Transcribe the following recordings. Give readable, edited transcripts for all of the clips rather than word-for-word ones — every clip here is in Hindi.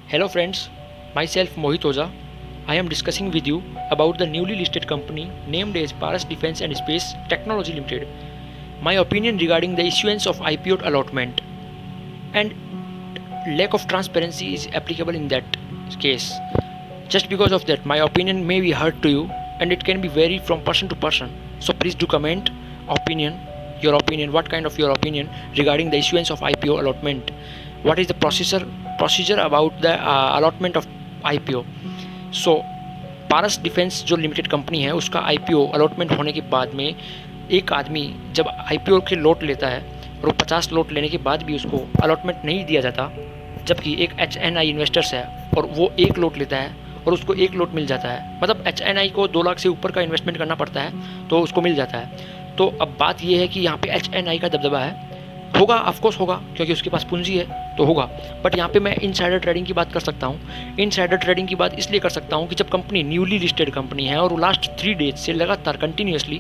Hello friends, myself Mohit Oza. I am discussing with you about the newly listed company named as Paras Defence and Space Technology Limited. My opinion regarding the issuance of IPO allotment and lack of transparency is applicable in that case. Just because of that, my opinion may be hurt to you and it can be vary from person to person. So please do comment your opinion, what kind of your opinion regarding the issuance of IPO allotment. What is the procedure about the allotment of IPO. So Paras defence जो लिमिटेड कंपनी है उसका IPO अलॉटमेंट होने के बाद में एक आदमी जब IPO के लोट लेता है और वो 50 लोट लेने के बाद भी उसको अलॉटमेंट नहीं दिया जाता, जबकि एक HNI इन्वेस्टर्स है और वो एक लोट लेता है और उसको एक लोट मिल जाता है, मतलब HNI को 2 लाख से ऊपर का इन्वेस्टमेंट करना पड़ता है तो उसको मिल जाता है। तो अब बात ये है कि यहाँ पे HNI का दबदबा है, होगा ऑफकोर्स होगा क्योंकि उसके पास पूंजी है तो होगा। बट यहाँ पे मैं इनसाइडर ट्रेडिंग की बात कर सकता हूँ। इनसाइडर ट्रेडिंग की बात इसलिए कर सकता हूँ कि जब कंपनी न्यूली लिस्टेड कंपनी है और वो लास्ट 3 डेज से लगातार कंटिन्यूसली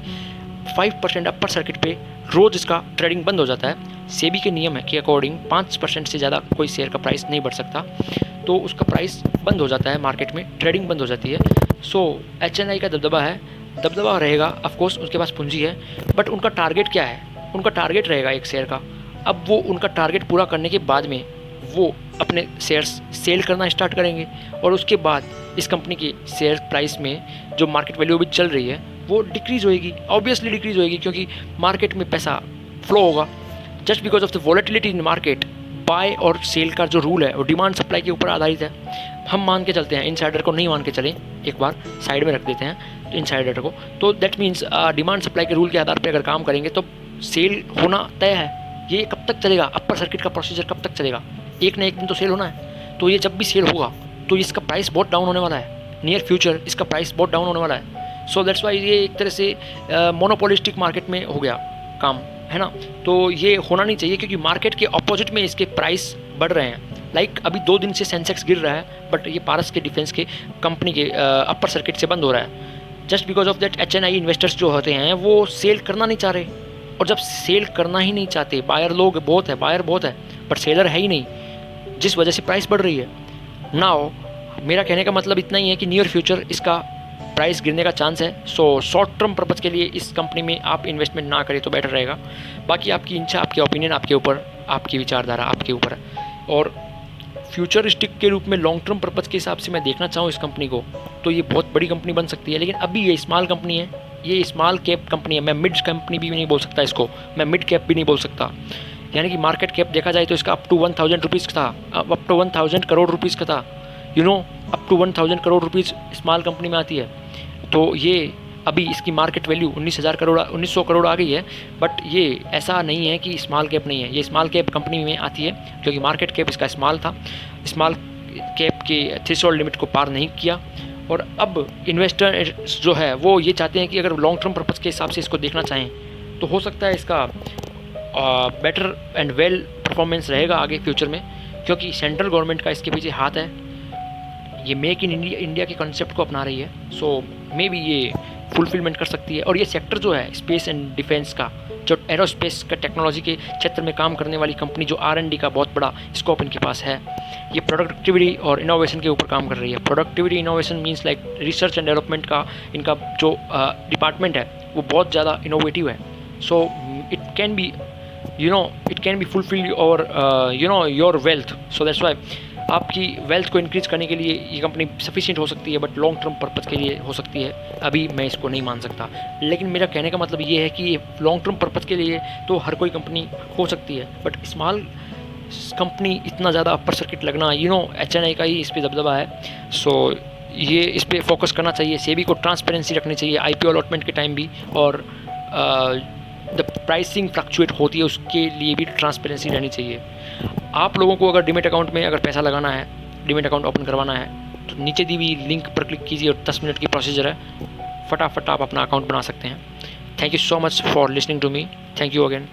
5% अपर सर्किट पे रोज़ इसका ट्रेडिंग बंद हो जाता है। सेबी के नियम है कि अकॉर्डिंग 5% से ज़्यादा कोई शेयर का प्राइस नहीं बढ़ सकता, तो उसका प्राइस बंद हो जाता है, मार्केट में ट्रेडिंग बंद हो जाती है। सो HNI का दबदबा है, दबदबा रहेगा, ऑफकोर्स उसके पास पूंजी है, बट उनका टारगेट क्या है? उनका टारगेट रहेगा एक शेयर का। अब वो उनका टारगेट पूरा करने के बाद में वो अपने शेयर्स सेल करना स्टार्ट करेंगे और उसके बाद इस कंपनी की शेयर प्राइस में जो मार्केट वैल्यू अभी चल रही है वो डिक्रीज़ होएगी, ऑब्वियसली डिक्रीज़ होएगी, क्योंकि मार्केट में पैसा फ्लो होगा। Just because of the volatility in market, buy और सेल का जो रूल है वो डिमांड सप्लाई के ऊपर आधारित है। हम मान के चलते हैं, इनसाइडर को नहीं मान के चलें, एक बार साइड में रख देते हैं इनसाइडर को। तो दैट मीन्स डिमांड सप्लाई के रूल के आधार पर अगर काम करेंगे तो सेल होना तय है। ये कब तक चलेगा? अपर सर्किट का प्रोसीजर कब तक चलेगा? एक ना एक दिन तो सेल होना है। तो ये जब भी सेल होगा तो इसका प्राइस बहुत डाउन होने वाला है, नियर फ्यूचर इसका प्राइस बहुत डाउन होने वाला है। सो दैट्स वाई ये एक तरह से मोनोपोलिस्टिक मार्केट में हो गया काम, है ना। तो ये होना नहीं चाहिए क्योंकि मार्केट के अपोजिट में इसके प्राइस बढ़ रहे हैं। लाइक अभी 2 दिन से सेंसेक्स गिर रहा है, बट ये पारस के डिफेंस के कंपनी के अपर सर्किट से बंद हो रहा है। Just because of that HNI investors जो होते हैं वो सेल करना नहीं चाह रहे, और जब सेल करना ही नहीं चाहते, बायर बहुत है बट सेलर है ही नहीं, जिस वजह से प्राइस बढ़ रही है। नाउ मेरा कहने का मतलब इतना ही है कि नियर फ्यूचर इसका प्राइस गिरने का चांस है। सो शॉर्ट टर्म पर्पज़ के लिए इस कंपनी में आप इन्वेस्टमेंट ना करें तो बेटर रहेगा। बाकी आपकी इच्छा, आपके ओपिनियन आपके ऊपर, आपकी विचारधारा आपके ऊपर है। और फ्यूचरिस्टिक के रूप में लॉन्ग टर्म पर्पज़ के हिसाब से मैं देखना चाहूँ इस कंपनी को तो ये बहुत बड़ी कंपनी बन सकती है, लेकिन अभी ये स्मॉल कंपनी है, ये स्मॉल कैप कंपनी है। मैं मिड कंपनी भी नहीं बोल सकता इसको, मैं मिड कैप भी नहीं बोल सकता। यानी कि मार्केट कैप देखा जाए तो इसका अप टू 1000 रुपीज़ था, अप टू 1000 करोड़ रुपीज़ का था, up to 1000 crore rupees small company में आती है। तो ये अभी इसकी मार्केट वैल्यू 1900 करोड़ आ गई है। बट ये ऐसा नहीं है कि स्मॉल कैप नहीं है, ये स्मॉल कैप कंपनी में आती है क्योंकि मार्केट कैप इसका स्मॉल था, स्मॉल कैप के थ्रेशोल्ड लिमिट को पार नहीं किया। और अब इन्वेस्टर जो है वो ये चाहते हैं कि अगर लॉन्ग टर्म पर्पज़ के हिसाब से इसको देखना चाहें तो हो सकता है इसका बेटर एंड वेल परफॉर्मेंस रहेगा आगे फ्यूचर में, क्योंकि सेंट्रल गवर्नमेंट का इसके पीछे हाथ है। ये मेक इन इंडिया के कॉन्सेप्ट को अपना रही है। सो मे बी ये फुलफिलमेंट कर सकती है। और ये सेक्टर जो है स्पेस एंड डिफेंस का, जो एरोस्पेस का टेक्नोलॉजी के क्षेत्र में काम करने वाली कंपनी, जो R&D का बहुत बड़ा स्कोप इनके पास है, ये प्रोडक्टिविटी और इनोवेशन के ऊपर काम कर रही है। Productivity innovation means like research and development का इनका जो डिपार्टमेंट है वो बहुत ज़्यादा इनोवेटिव है। So it can be fulfil और your wealth. So that's why आपकी वेल्थ को इंक्रीज़ करने के लिए ये कंपनी सफिशिएंट हो सकती है, बट लॉन्ग टर्म पर्पज़ के लिए हो सकती है। अभी मैं इसको नहीं मान सकता, लेकिन मेरा कहने का मतलब ये है कि लॉन्ग टर्म पर्पज़ के लिए तो हर कोई कंपनी हो सकती है, बट स्मॉल कंपनी इतना ज़्यादा अपर सर्किट लगना, HNI का ही इस पर दबदबा है। सो ये इस पर फोकस करना चाहिए। सेबी को ट्रांसपेरेंसी रखनी चाहिए IPO अलॉटमेंट के टाइम भी, और द प्राइसिंग फ्लक्चुएट होती है उसके लिए भी ट्रांसपेरेंसी रहनी चाहिए। आप लोगों को अगर डीमैट अकाउंट में अगर पैसा लगाना है, डीमैट अकाउंट ओपन करवाना है, तो नीचे दी हुई लिंक पर क्लिक कीजिए और 10 मिनट की प्रोसीजर है, फटाफट आप अपना अकाउंट बना सकते हैं। Thank you so much for listening to me. Thank you again.